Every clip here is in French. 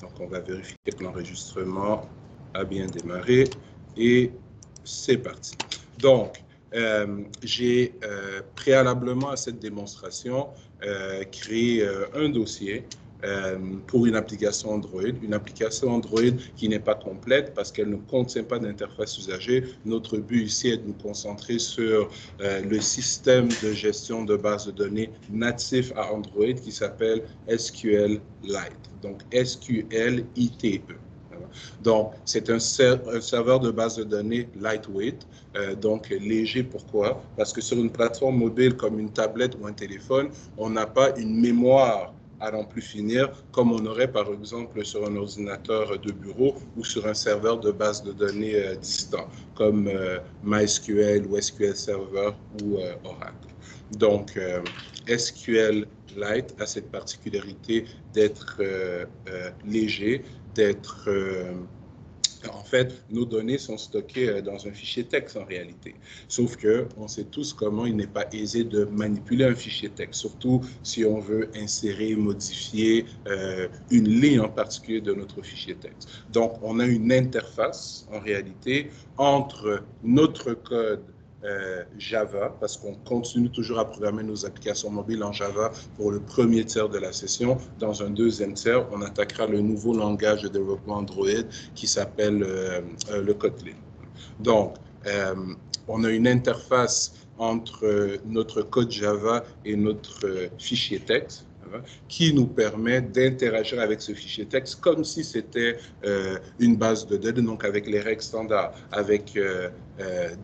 Donc, on va vérifier que l'enregistrement a bien démarré et c'est parti. Donc, j'ai préalablement à cette démonstration créé un dossier pour une application Android qui n'est pas complète parce qu'elle ne contient pas d'interface usagée. Notre but ici est de nous concentrer sur le système de gestion de base de données natif à Android qui s'appelle SQLite. Donc, SQLite. Donc, c'est un serveur de base de données lightweight, donc léger. Pourquoi? Parce que sur une plateforme mobile comme une tablette ou un téléphone, on n'a pas une mémoire à n'en plus finir, comme on aurait par exemple sur un ordinateur de bureau ou sur un serveur de base de données distant, comme MySQL ou SQL Server ou Oracle. Donc, SQLite a cette particularité d'être léger, d'être... en fait, nos données sont stockées dans un fichier texte en réalité. Sauf qu'on sait tous comment il n'est pas aisé de manipuler un fichier texte, surtout si on veut insérer, modifier une ligne en particulier de notre fichier texte. Donc, on a une interface en réalité entre notre code Java, parce qu'on continue toujours à programmer nos applications mobiles en Java pour le premier tiers de la session. Dans un deuxième tiers, on attaquera le nouveau langage de développement Android qui s'appelle le Kotlin. Donc, on a une interface entre notre code Java et notre fichier texte qui nous permet d'interagir avec ce fichier texte comme si c'était une base de données, donc avec les règles standards, avec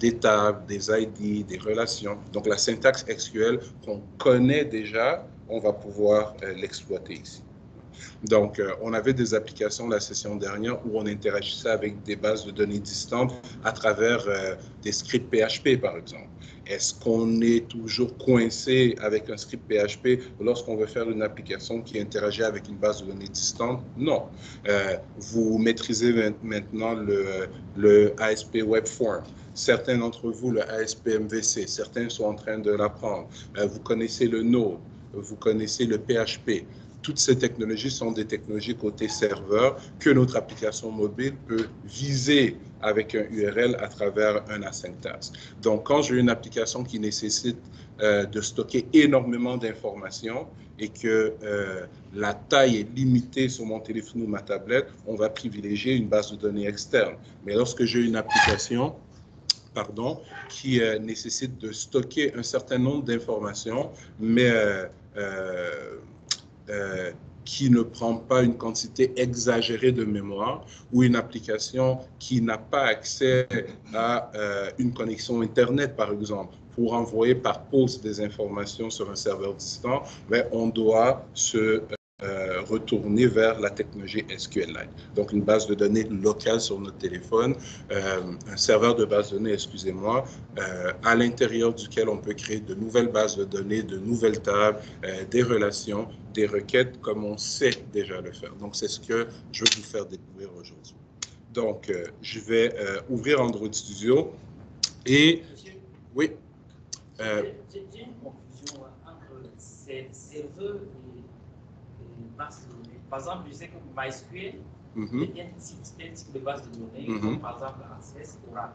des tables, des ID, des relations. Donc la syntaxe SQL qu'on connaît déjà, on va pouvoir l'exploiter ici. Donc, on avait des applications la session dernière où on interagissait avec des bases de données distantes à travers des scripts PHP, par exemple. Est-ce qu'on est toujours coincé avec un script PHP lorsqu'on veut faire une application qui interagit avec une base de données distante? Non. Vous maîtrisez maintenant le ASP Webform. Certains d'entre vous, le ASP MVC, certains sont en train de l'apprendre. Vous connaissez le Node, vous connaissez le PHP. Toutes ces technologies sont des technologies côté serveur que notre application mobile peut viser avec un URL à travers un async task. Donc, quand j'ai une application qui nécessite de stocker énormément d'informations et que la taille est limitée sur mon téléphone ou ma tablette, on va privilégier une base de données externe. Mais lorsque j'ai une application qui nécessite de stocker un certain nombre d'informations, mais qui ne prend pas une quantité exagérée de mémoire ou une application qui n'a pas accès à une connexion Internet, par exemple, pour envoyer par poste des informations sur un serveur distant, mais on doit se retourner vers la technologie SQLite. Donc, une base de données locale sur notre téléphone, un serveur de base de données, excusez-moi, à l'intérieur duquel on peut créer de nouvelles bases de données, de nouvelles tables, des relations, des requêtes, comme on sait déjà le faire. Donc, c'est ce que je vais vous faire découvrir aujourd'hui. Donc, je vais ouvrir Android Studio et... Oui. J'ai une confusion entre ces serveurs et base de données. Par exemple, je sais que MySQL est un type de base de données, comme par exemple Access, Oracle.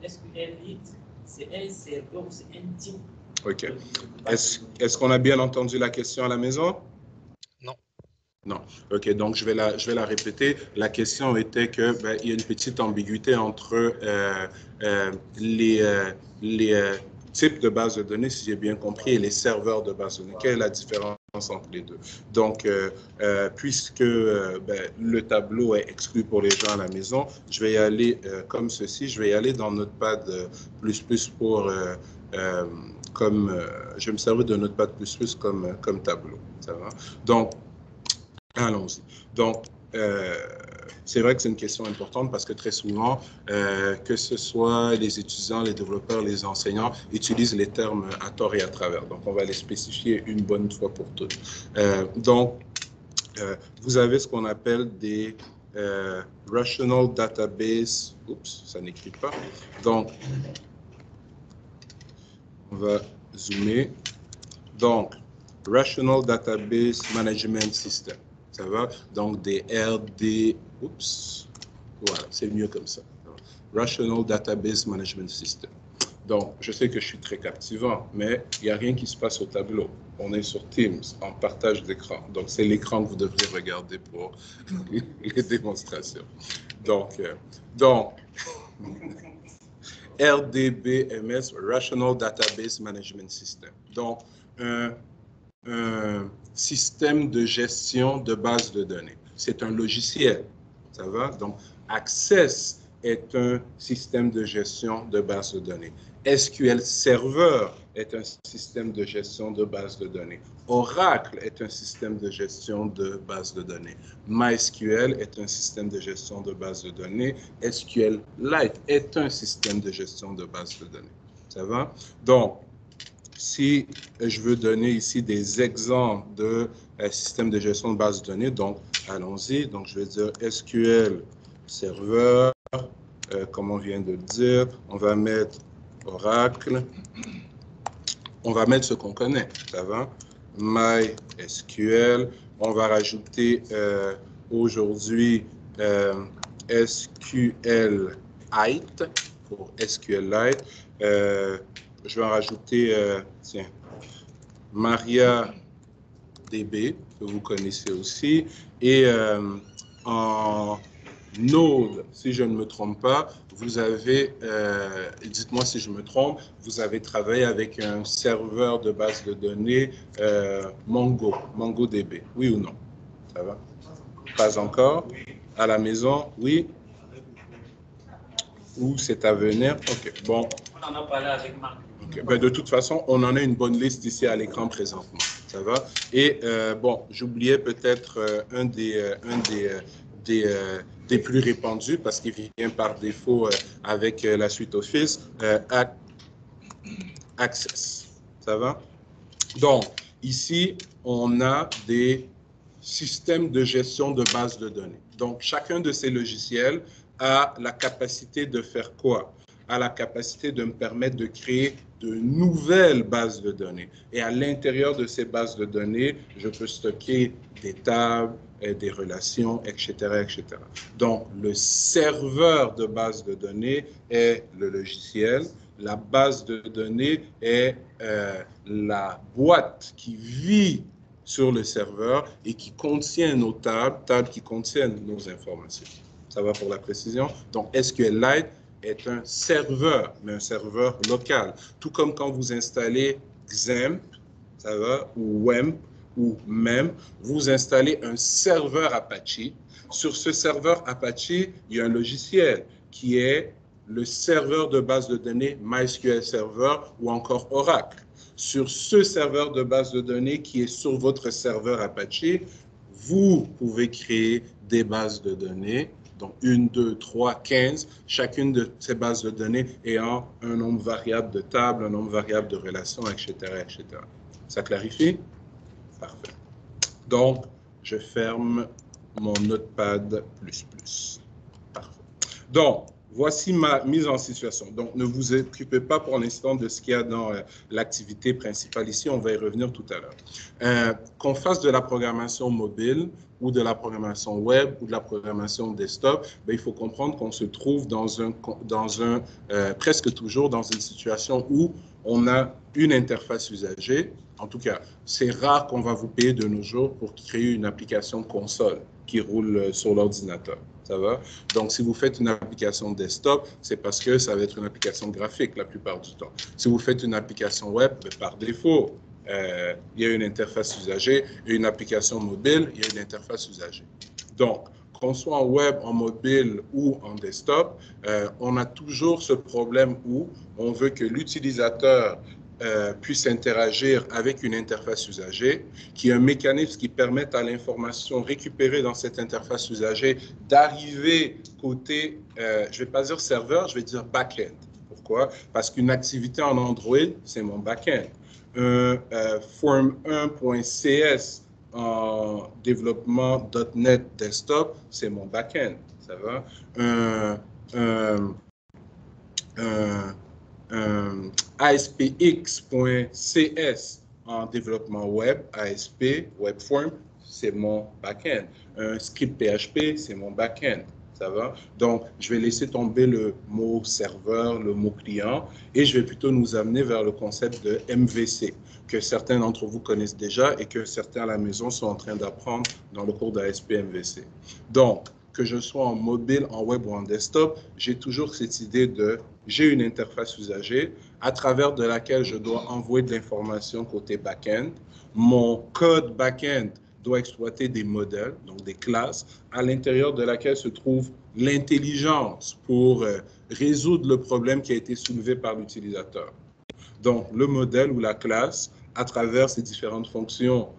SQLite, c'est un serveur ou c'est un type. OK. Est-ce qu'on a bien entendu la question à la maison? Non. Non. OK, donc je vais la répéter. La question était que il y a une petite ambiguïté entre les types de bases de données, si j'ai bien compris, et les serveurs de bases de données. Quelle est la différence entre les deux? Donc, puisque le tableau est exclu pour les gens à la maison, je vais y aller comme ceci. Je vais y aller dans Notepad++ pour... je vais me servir de Notepad++ comme tableau. Ça va? Donc, allons-y. Donc, c'est vrai que c'est une question importante parce que très souvent, que ce soit les étudiants, les développeurs, les enseignants, utilisent les termes à tort et à travers. Donc, on va les spécifier une bonne fois pour toutes. Vous avez ce qu'on appelle des Rational Database. Oups, ça n'écrit pas. Donc, on va zoomer. Donc, Rational Database Management System. Ça va? Donc, des RD... Oups. Voilà, c'est mieux comme ça. Rational Database Management System. Donc, je sais que je suis très captivant, mais il n'y a rien qui se passe au tableau. On est sur Teams, en partage d'écran. Donc, c'est l'écran que vous devriez regarder pour les démonstrations. Donc RDBMS, Rational Database Management System. Donc, un système de gestion de base de données. C'est un logiciel, ça va? Donc, Access est un système de gestion de base de données. SQL Server est un système de gestion de base de données. Oracle est un système de gestion de base de données. MySQL est un système de gestion de base de données. SQLite est un système de gestion de base de données. Ça va? Donc, si je veux donner ici des exemples de systèmes de gestion de base de données, donc allons-y. Donc, je vais dire SQL Server, comme on vient de le dire. On va mettre Oracle. On va mettre ce qu'on connaît, ça va? MySQL. On va rajouter aujourd'hui SQLite pour SQLite. Je vais en rajouter, tiens, MariaDB, que vous connaissez aussi. Et en Node, si je ne me trompe pas, vous avez, dites-moi si je me trompe, vous avez travaillé avec un serveur de base de données MongoDB, oui ou non? Ça va? Pas encore? À la maison, oui? Ou c'est à venir? OK, bon. On en a parlé avec Marc. Okay. Ben, de toute façon, on en a une bonne liste ici à l'écran présentement. Ça va? Et bon, j'oubliais peut-être un des plus répandus parce qu'il vient par défaut avec la suite Office, Access. Ça va? Donc, ici, on a des systèmes de gestion de bases de données. Donc, chacun de ces logiciels a la capacité de faire quoi? A la capacité de me permettre de créer de nouvelles bases de données. Et à l'intérieur de ces bases de données, je peux stocker des tables, des relations, etc., etc. Donc, le serveur de base de données est le logiciel. La base de données est la boîte qui vit sur le serveur et qui contient nos tables qui contiennent nos informations. Ça va pour la précision? Donc, SQLite est un serveur, mais un serveur local. Tout comme quand vous installez XAMPP, ça va, ou WEMP, ou MEM, vous installez un serveur Apache. Sur ce serveur Apache, il y a un logiciel qui est le serveur de base de données MySQL Server ou encore Oracle. Sur ce serveur de base de données qui est sur votre serveur Apache, vous pouvez créer des bases de données, donc 1, 2, 3, 15, chacune de ces bases de données ayant un nombre variable de tables, un nombre variable de relations, etc., etc. Ça clarifie? Parfait. Donc, je ferme mon Notepad++. Parfait. Donc, voici ma mise en situation. Donc, ne vous occupez pas pour l'instant de ce qu'il y a dans l'activité principale ici. On va y revenir tout à l'heure. Qu'on fasse de la programmation mobile ou de la programmation web ou de la programmation desktop, ben, il faut comprendre qu'on se trouve presque toujours dans une situation où on a une interface usagée. En tout cas, c'est rare qu'on va vous payer de nos jours pour créer une application console qui roule sur l'ordinateur. Ça va? Donc, si vous faites une application desktop, c'est parce que ça va être une application graphique la plupart du temps. Si vous faites une application web, par défaut, il y a une interface usagée. Et une application mobile, il y a une interface usagée. Donc, qu'on soit en web, en mobile ou en desktop, on a toujours ce problème où on veut que l'utilisateur puisse interagir avec une interface usagée, qui est un mécanisme qui permette à l'information récupérée dans cette interface usagée d'arriver côté, je ne vais pas dire serveur, je vais dire back-end. Pourquoi? Parce qu'une activité en Android, c'est mon back-end. Un form1.cs en développement .NET Desktop, c'est mon back-end. Ça va? ASPX.cs en développement web, ASP, Webform, c'est mon back-end. Un script PHP, c'est mon back-end. Ça va? Donc, je vais laisser tomber le mot serveur, le mot client, et je vais plutôt nous amener vers le concept de MVC, que certains d'entre vous connaissent déjà et que certains à la maison sont en train d'apprendre dans le cours d'ASP MVC. Donc, que je sois en mobile, en web ou en desktop, j'ai toujours cette idée de j'ai une interface usager à travers de laquelle je dois envoyer de l'information côté back-end. Mon code back-end doit exploiter des modèles, donc des classes, à l'intérieur de laquelle se trouve l'intelligence pour résoudre le problème qui a été soulevé par l'utilisateur. Donc, le modèle ou la classe, à travers ces différentes fonctions,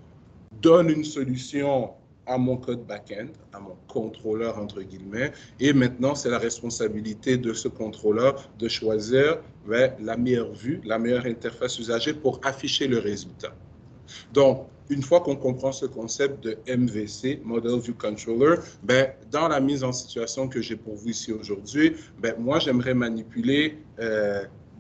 donne une solution à mon code back-end, à mon contrôleur, entre guillemets, et maintenant, c'est la responsabilité de ce contrôleur de choisir la meilleure vue, la meilleure interface usager pour afficher le résultat. Donc, une fois qu'on comprend ce concept de MVC, Model View Controller, dans la mise en situation que j'ai pour vous ici aujourd'hui, moi, j'aimerais manipuler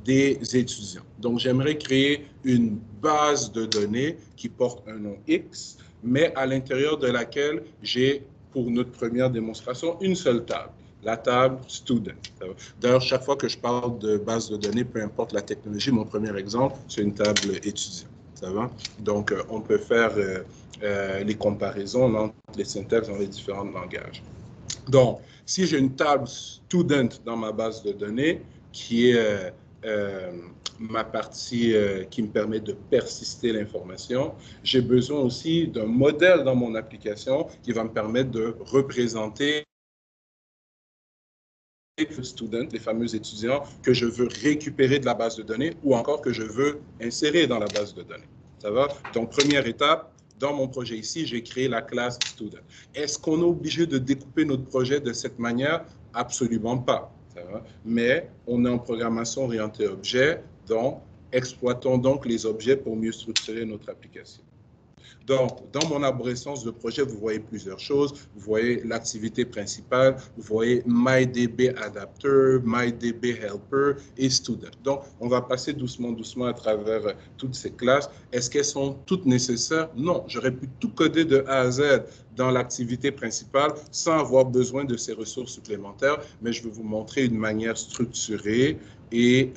des étudiants. Donc, j'aimerais créer une base de données qui porte un nom X, mais à l'intérieur de laquelle j'ai, pour notre première démonstration, une seule table, la table Student. D'ailleurs, chaque fois que je parle de base de données, peu importe la technologie, mon premier exemple, c'est une table étudiant. Ça va? Donc, on peut faire les comparaisons entre les syntaxes dans les différents langages. Donc, si j'ai une table Student dans ma base de données, qui est ma partie qui me permet de persister l'information, j'ai besoin aussi d'un modèle dans mon application qui va me permettre de représenter les students, les fameux étudiants que je veux récupérer de la base de données ou encore que je veux insérer dans la base de données. Ça va? Donc, première étape, dans mon projet ici, j'ai créé la classe student. Est-ce qu'on est obligé de découper notre projet de cette manière? Absolument pas. Ça va? Mais on est en programmation orientée objet, donc exploitons donc les objets pour mieux structurer notre application. Donc, dans mon arborescence de projet, vous voyez plusieurs choses. Vous voyez l'activité principale, vous voyez MyDB Adapter, MyDB Helper et Student. Donc, on va passer doucement à travers toutes ces classes. Est-ce qu'elles sont toutes nécessaires? Non, j'aurais pu tout coder de A à Z dans l'activité principale sans avoir besoin de ces ressources supplémentaires, mais je vais vous montrer une manière structurée et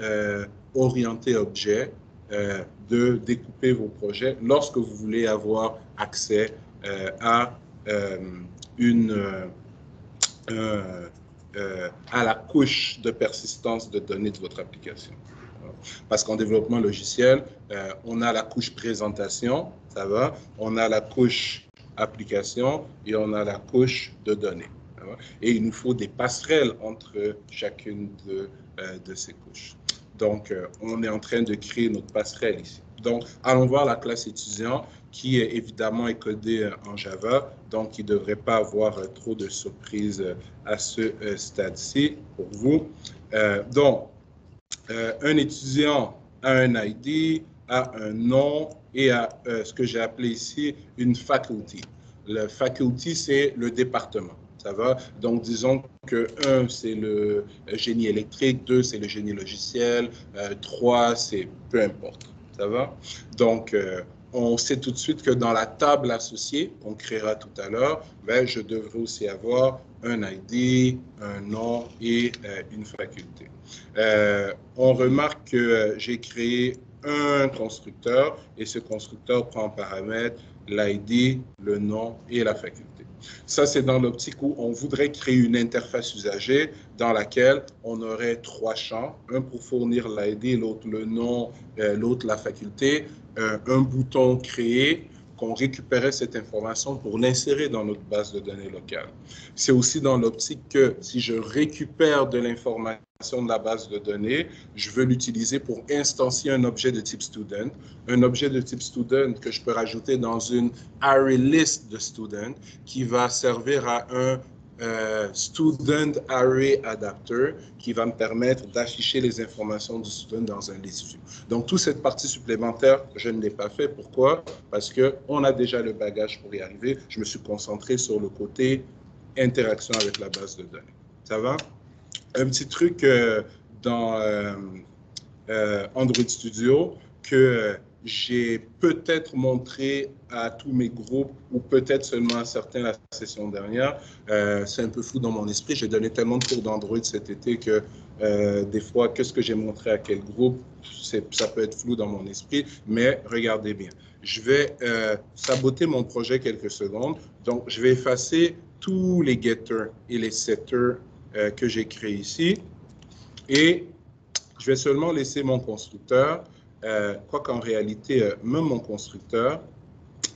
orientée objet de découper vos projets lorsque vous voulez avoir accès à la couche de persistance de données de votre application. Parce qu'en développement logiciel, on a la couche présentation, ça va, on a la couche application et on a la couche de données. Et il nous faut des passerelles entre chacune de ces couches. Donc, on est en train de créer notre passerelle ici. Donc, allons voir la classe étudiant qui, évidemment, est codée en Java. Donc, il ne devrait pas avoir trop de surprises à ce stade-ci pour vous. Donc, un étudiant a un ID, a un nom et a ce que j'ai appelé ici une faculty. Le faculty, c'est le département. Ça va? Donc, disons que 1, c'est le génie électrique, 2, c'est le génie logiciel, 3, c'est peu importe. Ça va? Donc, on sait tout de suite que dans la table associée, qu'on créera tout à l'heure, je devrais aussi avoir un ID, un nom et une faculté. On remarque que j'ai créé un constructeur et ce constructeur prend en paramètre l'ID, le nom et la faculté. Ça, c'est dans l'optique où on voudrait créer une interface usager dans laquelle on aurait 3 champs, un pour fournir l'ID, l'autre le nom, l'autre la faculté, un bouton créer, qu'on récupérait cette information pour l'insérer dans notre base de données locale. C'est aussi dans l'optique que si je récupère de l'information de la base de données, je veux l'utiliser pour instancier un objet de type student, un objet de type student que je peux rajouter dans une array list de student qui va servir à un Student Array Adapter qui va me permettre d'afficher les informations du student dans un list view. Donc, toute cette partie supplémentaire, je ne l'ai pas fait. Pourquoi? Parce qu'on a déjà le bagage pour y arriver. Je me suis concentré sur le côté interaction avec la base de données. Ça va? Un petit truc dans Android Studio que j'ai peut-être montré à tous mes groupes, ou peut-être seulement à certains la session dernière. C'est un peu flou dans mon esprit. J'ai donné tellement de cours d'Android cet été que des fois, qu'est-ce que j'ai montré à quel groupe, ça peut être flou dans mon esprit, mais regardez bien. Je vais saboter mon projet quelques secondes. Donc, je vais effacer tous les getters et les setters que j'ai créés ici. Et je vais seulement laisser mon constructeur, quoi qu'en réalité, même mon constructeur,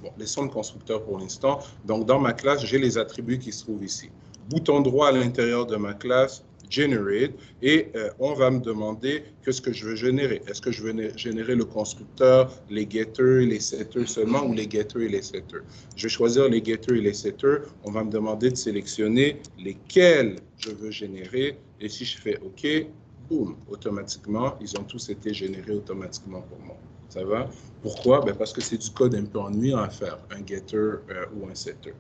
bon, laissons le constructeur pour l'instant. Donc, dans ma classe, j'ai les attributs qui se trouvent ici. Bouton droit à l'intérieur de ma classe, Generate, et on va me demander qu'est-ce que je veux générer. Est-ce que je veux générer le constructeur, les getters, les setters seulement, ou les getters et les setters? Je vais choisir les getters et les setters. On va me demander de sélectionner lesquels je veux générer, et si je fais OK, boum, automatiquement, ils ont tous été générés automatiquement pour moi. Ça va? Pourquoi? Ben parce que c'est du code un peu ennuyant à faire, un getter ou un setter.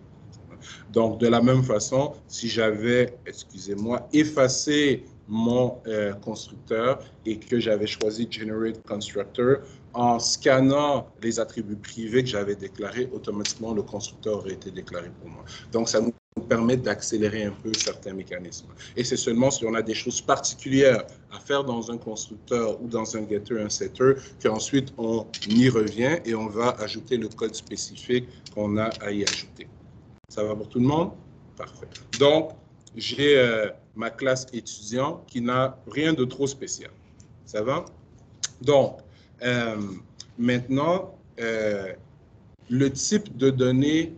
Donc, de la même façon, si j'avais, excusez-moi, effacé mon constructeur et que j'avais choisi Generate Constructor, en scannant les attributs privés que j'avais déclarés, automatiquement, le constructeur aurait été déclaré pour moi. Donc, ça nous permet d'accélérer un peu certains mécanismes. Et c'est seulement si on a des choses particulières à faire dans un constructeur ou dans un getter, un setter, qu'ensuite on y revient et on va ajouter le code spécifique qu'on a à y ajouter. Ça va pour tout le monde? Parfait. Donc, j'ai ma classe étudiant qui n'a rien de trop spécial. Ça va? Donc, maintenant, le type de données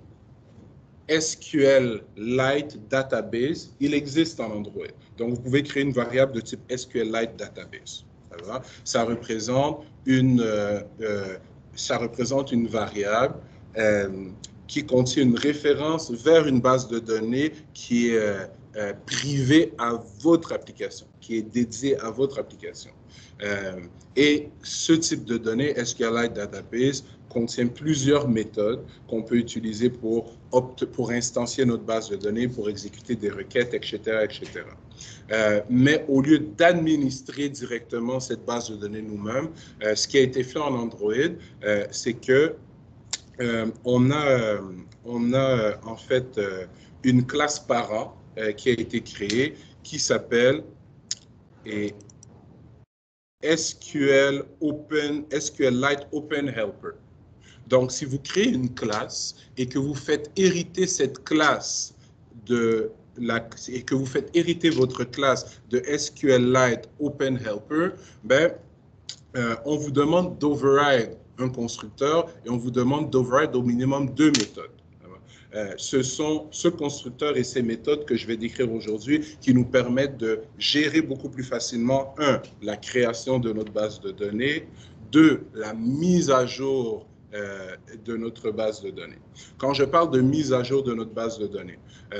SQLite Database, il existe en Android. Donc, vous pouvez créer une variable de type SQLite Database. Ça va? Ça représente une variable qui contient une référence vers une base de données qui est privée à votre application, qui est dédiée à votre application. Et ce type de données, SQLite Database, contient plusieurs méthodes qu'on peut utiliser pour instancier notre base de données, pour exécuter des requêtes, etc., etc. Mais au lieu d'administrer directement cette base de données nous-mêmes, ce qui a été fait en Android, c'est que on a en fait une classe para qui a été créée qui s'appelle SQLite Open Helper. Donc, si vous créez une classe et que vous faites hériter cette classe et que vous faites hériter votre classe de SQLite Open Helper, ben, on vous demande d'override un constructeur et on vous demande d'override au minimum 2 méthodes. Ce sont ce constructeur et ces méthodes que je vais décrire aujourd'hui qui nous permettent de gérer beaucoup plus facilement, 1, la création de notre base de données, 2, la mise à jour de notre base de données. Quand je parle de mise à jour de notre base de données,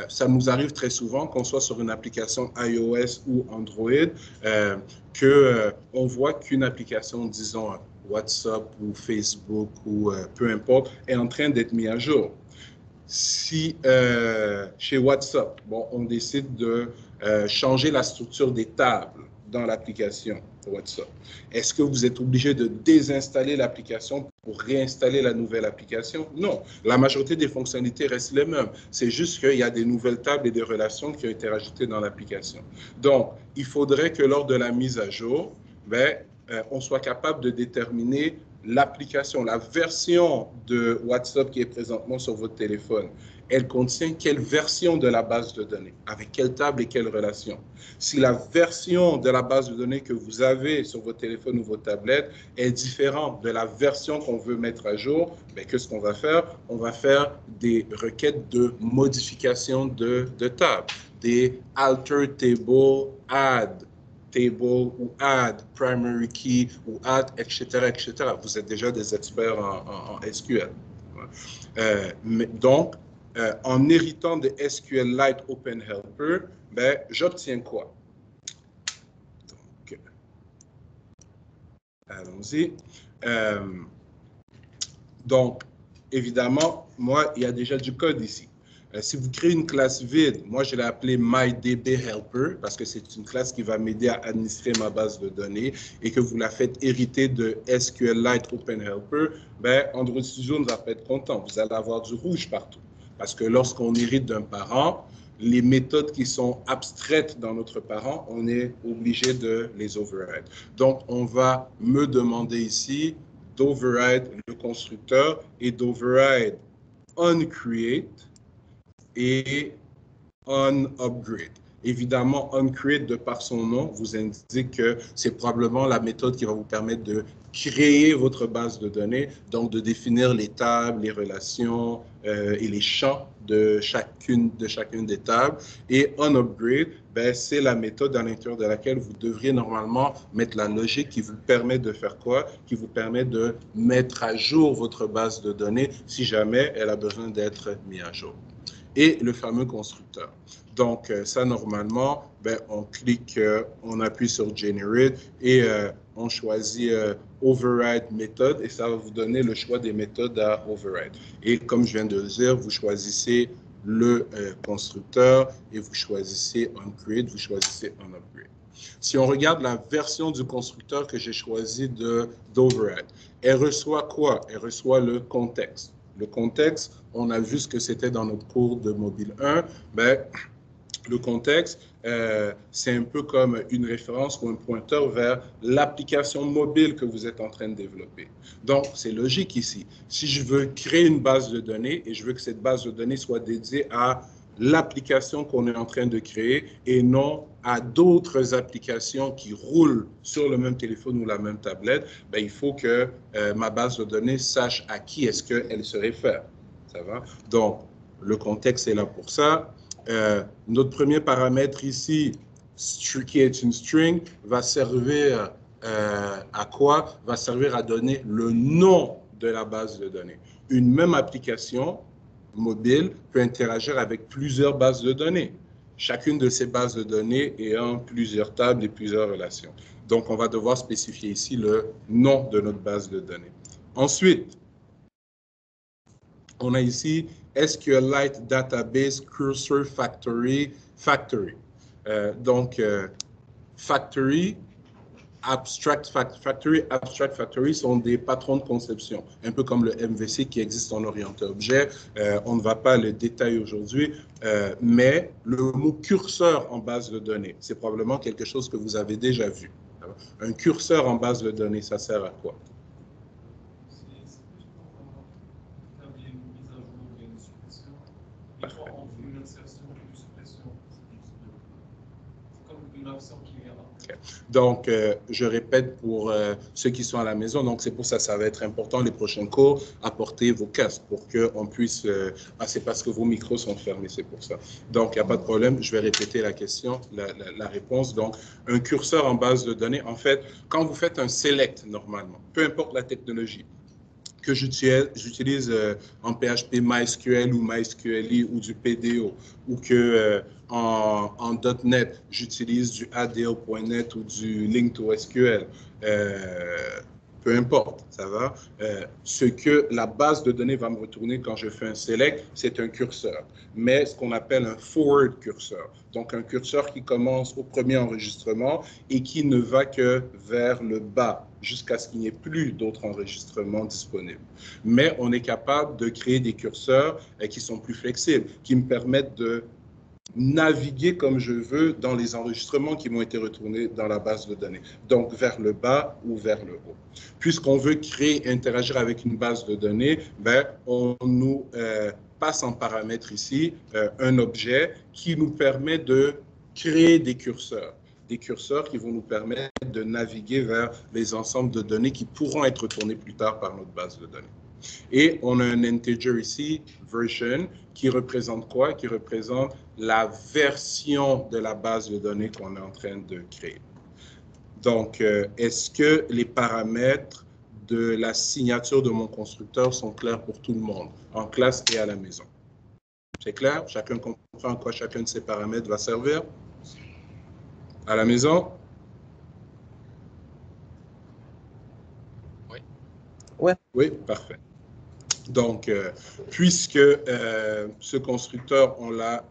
ça nous arrive très souvent, qu'on soit sur une application iOS ou Android, qu'on voit qu'une application, disons WhatsApp ou Facebook ou peu importe, est en train d'être mise à jour. Si chez WhatsApp, bon, on décide de changer la structure des tables dans l'application WhatsApp, est-ce que vous êtes obligé de désinstaller l'application pour réinstaller la nouvelle application? Non, la majorité des fonctionnalités restent les mêmes. C'est juste qu'il y a des nouvelles tables et des relations qui ont été rajoutées dans l'application. Donc, il faudrait que lors de la mise à jour, on soit capable de déterminer l'application, la version de WhatsApp qui est présentement sur votre téléphone. Elle contient quelle version de la base de données, avec quelle table et quelle relation. Si la version de la base de données que vous avez sur votre téléphone ou votre tablette est différente de la version qu'on veut mettre à jour, qu'est-ce qu'on va faire? On va faire des requêtes de modification de table, des alter table, add table ou add primary key ou add, etc., etc. Vous êtes déjà des experts en SQL. Donc, en héritant de SQLite Open Helper, j'obtiens quoi? Donc, allons-y. Donc, évidemment, moi, il y a déjà du code ici. Si vous créez une classe vide, moi je l'ai appelée MyDBHelper parce que c'est une classe qui va m'aider à administrer ma base de données et que vous la faites hériter de SQLite OpenHelper, ben Android Studio ne va pas être content. Vous allez avoir du rouge partout. Parce que lorsqu'on hérite d'un parent, les méthodes qui sont abstraites dans notre parent, on est obligé de les override. Donc, on va me demander ici d'override le constructeur et d'override onCreate et onUpgrade. Évidemment, onCreate, de par son nom, vous indique que c'est probablement la méthode qui va vous permettre de créer votre base de données, donc de définir les tables, les relations et les champs de chacune des tables. Et onUpgrade, ben, c'est la méthode à l'intérieur de laquelle vous devriez normalement mettre la logique qui vous permet de faire quoi? Qui vous permet de mettre à jour votre base de données si jamais elle a besoin d'être mise à jour. Et le fameux constructeur. Donc, ça, normalement, ben, on clique, on appuie sur Generate et on choisit Override méthode et ça va vous donner le choix des méthodes à override. Et comme je viens de le dire, vous choisissez le constructeur et vous choisissez onCreate, vous choisissez onUpgrade. Si on regarde la version du constructeur que j'ai choisi d'override, elle reçoit quoi? Elle reçoit le contexte. Le contexte, on a vu ce que c'était dans notre cours de Mobile 1. Ben, le contexte, c'est un peu comme une référence ou un pointeur vers l'application mobile que vous êtes en train de développer. Donc, c'est logique ici. Si je veux créer une base de données et je veux que cette base de données soit dédiée à l'application qu'on est en train de créer et non à d'autres applications qui roulent sur le même téléphone ou la même tablette, ben, il faut que ma base de données sache à qui est-ce qu'elle se réfère. Ça va? Donc, le contexte est là pour ça. Notre premier paramètre ici, qui est une string, va servir à quoi? Va servir à donner le nom de la base de données. Une même application mobile peut interagir avec plusieurs bases de données. Chacune de ces bases de données ayant plusieurs tables et plusieurs relations. Donc, on va devoir spécifier ici le nom de notre base de données. Ensuite, on a ici SQLite Database Cursor Factory. Factory, Abstract Factory sont des patrons de conception, un peu comme le MVC qui existe en orienté objet. On ne va pas le détailler aujourd'hui, mais le mot curseur en base de données, c'est probablement quelque chose que vous avez déjà vu. Un curseur en base de données, ça sert à quoi? Donc, je répète pour ceux qui sont à la maison, donc c'est pour ça que ça va être important les prochains cours, apportez vos casques pour qu'on puisse, c'est parce que vos micros sont fermés, c'est pour ça. Donc, il n'y a pas de problème, je vais répéter la question, la réponse. Donc, un curseur en base de données, en fait, quand vous faites un select normalement, peu importe la technologie, que j'utilise en PHP MySQL ou MySQLi ou du PDO, ou que en .NET, j'utilise du ADO.NET ou du Link2SQL. Peu importe, ça va. Ce que la base de données va me retourner quand je fais un select, c'est un curseur, mais ce qu'on appelle un forward curseur. Donc, un curseur qui commence au premier enregistrement et qui ne va que vers le bas jusqu'à ce qu'il n'y ait plus d'autres enregistrements disponibles. Mais on est capable de créer des curseurs qui sont plus flexibles, qui me permettent de naviguer comme je veux dans les enregistrements qui m'ont été retournés dans la base de données, donc vers le bas ou vers le haut. Puisqu'on veut créer, interagir avec une base de données, ben, on nous passe en paramètre ici un objet qui nous permet de créer des curseurs qui vont nous permettre de naviguer vers les ensembles de données qui pourront être retournés plus tard par notre base de données. Et on a un integer ici, version, qui représente quoi? Qui représente la version de la base de données qu'on est en train de créer. Donc, est-ce que les paramètres de la signature de mon constructeur sont clairs pour tout le monde, en classe et à la maison? C'est clair? Chacun comprend à quoi chacun de ces paramètres va servir? À la maison? Oui. Oui, parfait. Donc, puisque ce constructeur, on l'a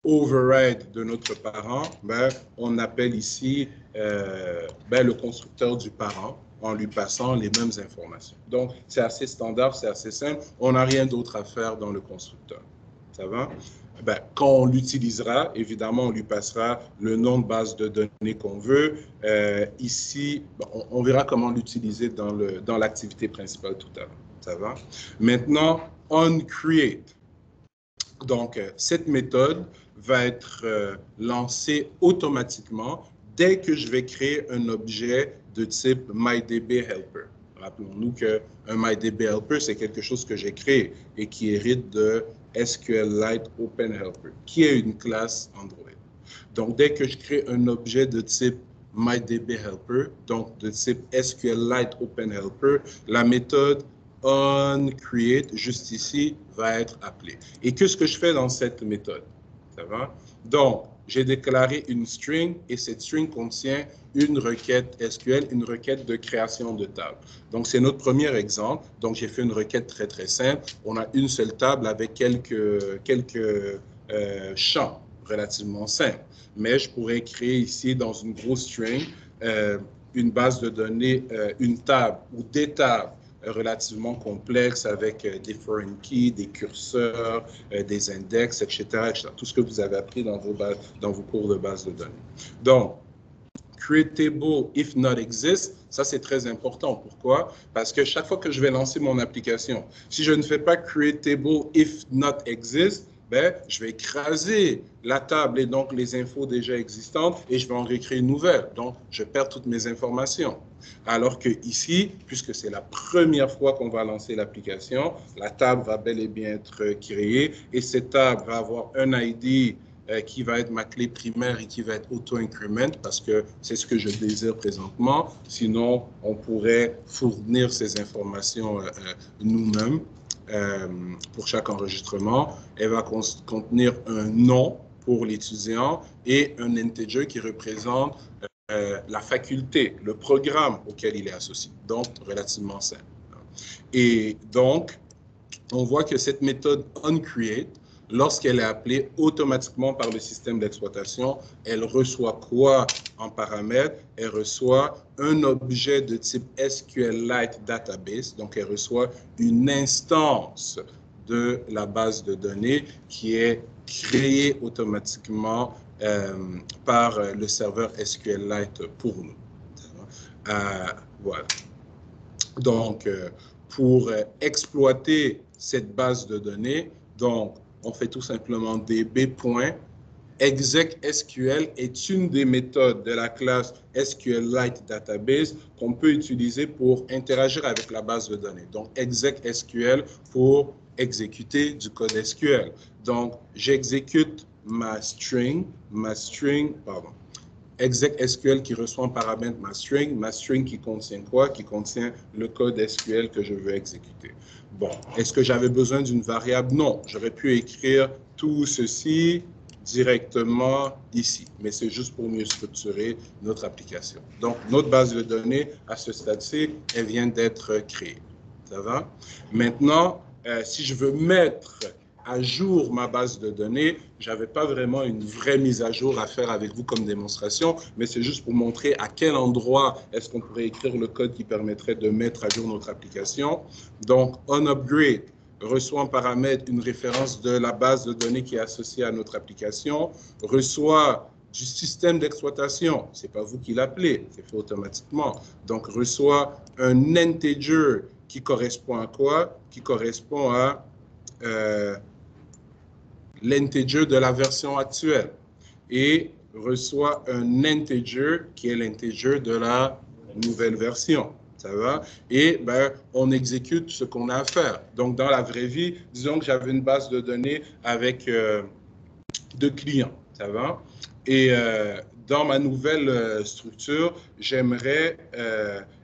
override de notre parent, ben, on appelle ici le constructeur du parent en lui passant les mêmes informations. Donc, c'est assez standard, c'est assez simple. On n'a rien d'autre à faire dans le constructeur. Ça va? Ben, quand on l'utilisera, évidemment, on lui passera le nom de base de données qu'on veut. Ici, on verra comment l'utiliser dans l'activité principale tout à l'heure. Ça va? Maintenant, onCreate. Donc, cette méthode va être lancée automatiquement dès que je vais créer un objet de type MyDBHelper. Rappelons-nous qu'un MyDBHelper, c'est quelque chose que j'ai créé et qui hérite de SQLite OpenHelper, qui est une classe Android. Donc, dès que je crée un objet de type MyDBHelper, donc de type SQLite OpenHelper, la méthode onCreate, juste ici, va être appelée. Et qu'est-ce que je fais dans cette méthode? Ça va? Donc, j'ai déclaré une string et cette string contient une requête SQL, une requête de création de table. Donc, c'est notre premier exemple. Donc, j'ai fait une requête très, très simple. On a une seule table avec quelques champs relativement simples. Mais je pourrais créer ici, dans une grosse string, une base de données, une table ou des tables relativement complexes avec des foreign keys, des curseurs, des index, etc., etc. Tout ce que vous avez appris dans vos cours de base de données. Donc, createable if not exist, ça c'est très important. Pourquoi? Parce que chaque fois que je vais lancer mon application, si je ne fais pas createable if not exist, ben, je vais écraser la table et donc les infos déjà existantes et je vais en recréer une nouvelle. Donc, je perds toutes mes informations. Alors que ici, puisque c'est la première fois qu'on va lancer l'application, la table va bel et bien être créée et cette table va avoir un ID qui va être ma clé primaire et qui va être auto-increment parce que c'est ce que je désire présentement. Sinon, on pourrait fournir ces informations nous-mêmes. Pour chaque enregistrement. Elle va contenir un nom pour l'étudiant et un integer qui représente la faculté, le programme auquel il est associé. Donc, relativement simple. Et donc, on voit que cette méthode onCreate, lorsqu'elle est appelée automatiquement par le système d'exploitation, elle reçoit quoi en paramètre? Elle reçoit un objet de type SQLite Database, donc elle reçoit une instance de la base de données qui est créée automatiquement par le serveur SQLite pour nous. Voilà. Donc, pour exploiter cette base de données, donc, on fait tout simplement db.execSQL est une des méthodes de la classe SQLite Database qu'on peut utiliser pour interagir avec la base de données. Donc, execSQL pour exécuter du code SQL. Donc, j'exécute ma string, execSQL qui reçoit en paramètre ma string qui contient quoi? Qui contient le code SQL que je veux exécuter. Bon, est-ce que j'avais besoin d'une variable? Non, j'aurais pu écrire tout ceci directement ici, mais c'est juste pour mieux structurer notre application. Donc, notre base de données, à ce stade-ci, elle vient d'être créée. Ça va? Maintenant, si je veux mettre à jour ma base de données, je n'avais pas vraiment une vraie mise à jour à faire avec vous comme démonstration, mais c'est juste pour montrer à quel endroit est-ce qu'on pourrait écrire le code qui permettrait de mettre à jour notre application. Donc, onUpgrade reçoit en paramètre une référence de la base de données qui est associée à notre application, reçoit du système d'exploitation, ce n'est pas vous qui l'appelez, c'est fait automatiquement, donc reçoit un integer qui correspond à quoi? Qui correspond à l'integer de la version actuelle et reçoit un integer qui est l'integer de la nouvelle version. Ça va? Et ben, on exécute ce qu'on a à faire. Donc, dans la vraie vie, disons que j'avais une base de données avec 2 clients. Ça va? Et dans ma nouvelle structure, j'aimerais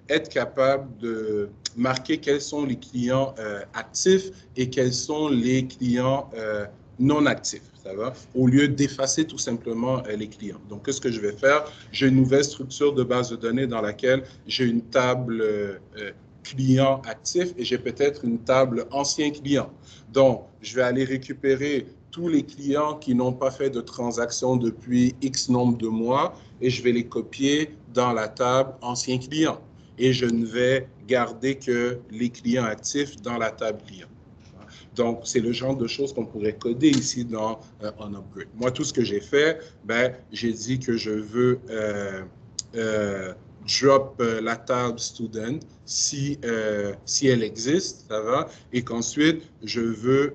être capable de marquer quels sont les clients actifs et quels sont les clients non actifs, ça va? Au lieu d'effacer tout simplement les clients. Donc, qu'est-ce que je vais faire? J'ai une nouvelle structure de base de données dans laquelle j'ai une table client actif et j'ai peut-être une table ancien client. Donc, je vais aller récupérer tous les clients qui n'ont pas fait de transaction depuis X nombre de mois et je vais les copier dans la table ancien client. Et je ne vais garder que les clients actifs dans la table client. Donc, c'est le genre de choses qu'on pourrait coder ici dans OnUpgrade. Moi, tout ce que j'ai fait, j'ai dit que je veux drop la table student si elle existe, ça va, et qu'ensuite, je veux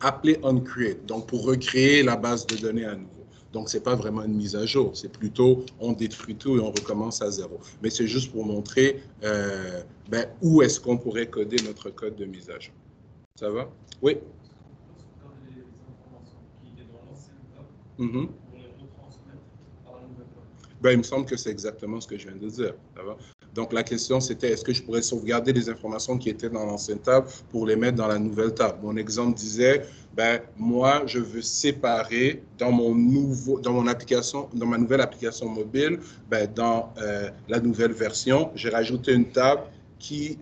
appeler onCreate, donc pour recréer la base de données à nouveau. Donc, ce n'est pas vraiment une mise à jour, c'est plutôt on détruit tout et on recommence à zéro. Mais c'est juste pour montrer où est-ce qu'on pourrait coder notre code de mise à jour. Ça va? Oui? Mm-hmm. Il me semble que c'est exactement ce que je viens de dire. Ça va? Donc, la question, c'était est-ce que je pourrais sauvegarder les informations qui étaient dans l'ancienne table pour les mettre dans la nouvelle table? Mon exemple disait, moi, je veux séparer dans ma nouvelle application mobile, dans la nouvelle version, j'ai rajouté une table qui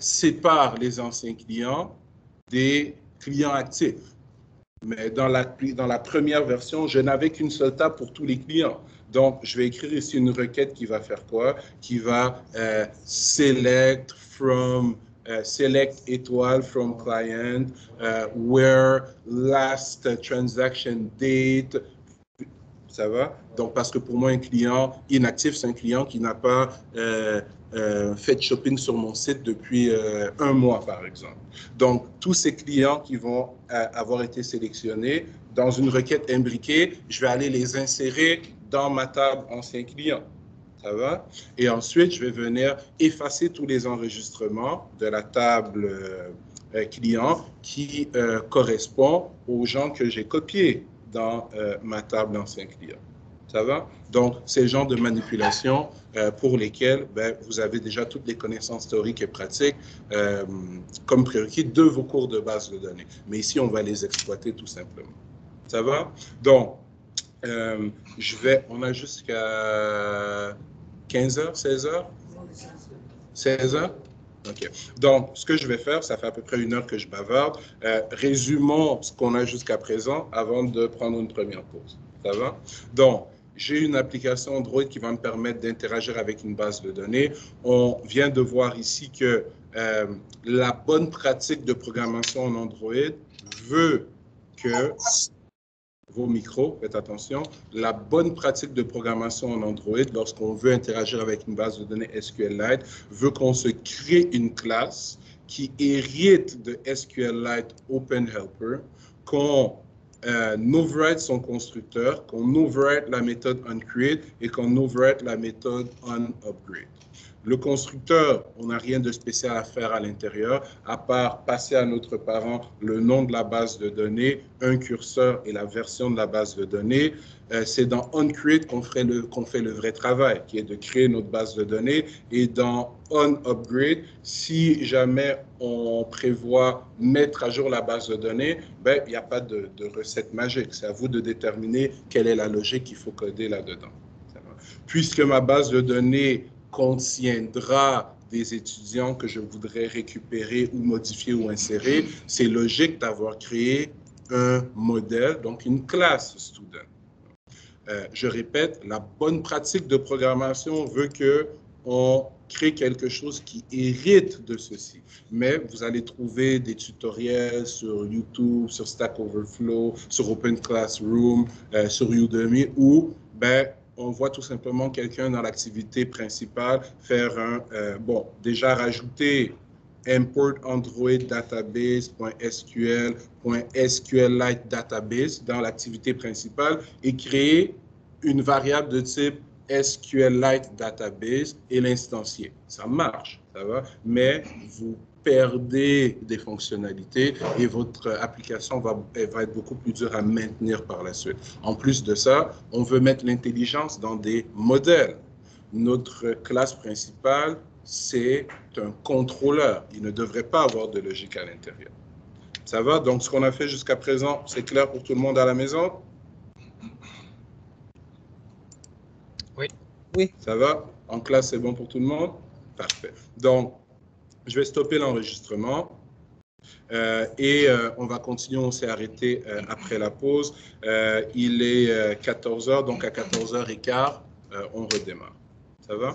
sépare les anciens clients des clients actifs. Mais dans la première version, je n'avais qu'une seule table pour tous les clients. Donc, je vais écrire ici une requête qui va faire quoi? Qui va select étoile from client, where last transaction date. Ça va? Donc, parce que pour moi, un client inactif, c'est un client qui n'a pas fait de shopping sur mon site depuis un mois, par exemple. Donc, tous ces clients qui vont avoir été sélectionnés dans une requête imbriquée, je vais aller les insérer dans ma table ancien client. Ça va? Et ensuite, je vais venir effacer tous les enregistrements de la table client qui correspond aux gens que j'ai copiés dans ma table ancien client. Ça va? Donc, c'est le genre de manipulation pour lesquelles vous avez déjà toutes les connaissances théoriques et pratiques comme prérequis de vos cours de base de données. Mais ici, on va les exploiter tout simplement. Ça va? Donc, on a jusqu'à 15h, 16h? 16h? OK. Donc, ce que je vais faire, ça fait à peu près 1 heure que je bavarde. Résumons ce qu'on a jusqu'à présent avant de prendre une première pause. Ça va? Donc, j'ai une application Android qui va me permettre d'interagir avec une base de données. On vient de voir ici que la bonne pratique de programmation en Android veut que vos micros, faites attention. La bonne pratique de programmation en Android, lorsqu'on veut interagir avec une base de données SQLite, veut qu'on se crée une classe qui hérite de SQLite OpenHelper, qu'on override son constructeur, qu'on override la méthode onCreate et qu'on override la méthode onUpgrade. Le constructeur, on n'a rien de spécial à faire à l'intérieur, à part passer à notre parent le nom de la base de données, un curseur et la version de la base de données. C'est dans onCreate qu'on fait le vrai travail, qui est de créer notre base de données. Et dans onUpgrade, si jamais on prévoit mettre à jour la base de données, il n'y a pas de recette magique. C'est à vous de déterminer quelle est la logique qu'il faut coder là-dedans. Puisque ma base de données contiendra des étudiants que je voudrais récupérer ou modifier ou insérer, c'est logique d'avoir créé un modèle, donc une classe student. Je répète, la bonne pratique de programmation veut qu'on crée quelque chose qui hérite de ceci. Mais vous allez trouver des tutoriels sur YouTube, sur Stack Overflow, sur Open Classroom, sur Udemy, où on voit tout simplement quelqu'un dans l'activité principale faire déjà rajouter import Android database.sql.sqlite database dans l'activité principale et créer une variable de type SQLite database et l'instancier. Ça marche, ça va, mais vous perdez des fonctionnalités et votre application va être beaucoup plus dure à maintenir par la suite. En plus de ça, on veut mettre l'intelligence dans des modèles. Notre classe principale, c'est un contrôleur. Il ne devrait pas avoir de logique à l'intérieur. Ça va? Donc, ce qu'on a fait jusqu'à présent, c'est clair pour tout le monde à la maison? Oui. Ça va? En classe, c'est bon pour tout le monde? Parfait. Donc, je vais stopper l'enregistrement. On va continuer, on s'est arrêté après la pause. Il est 14h, donc à 14h15, on redémarre. Ça va?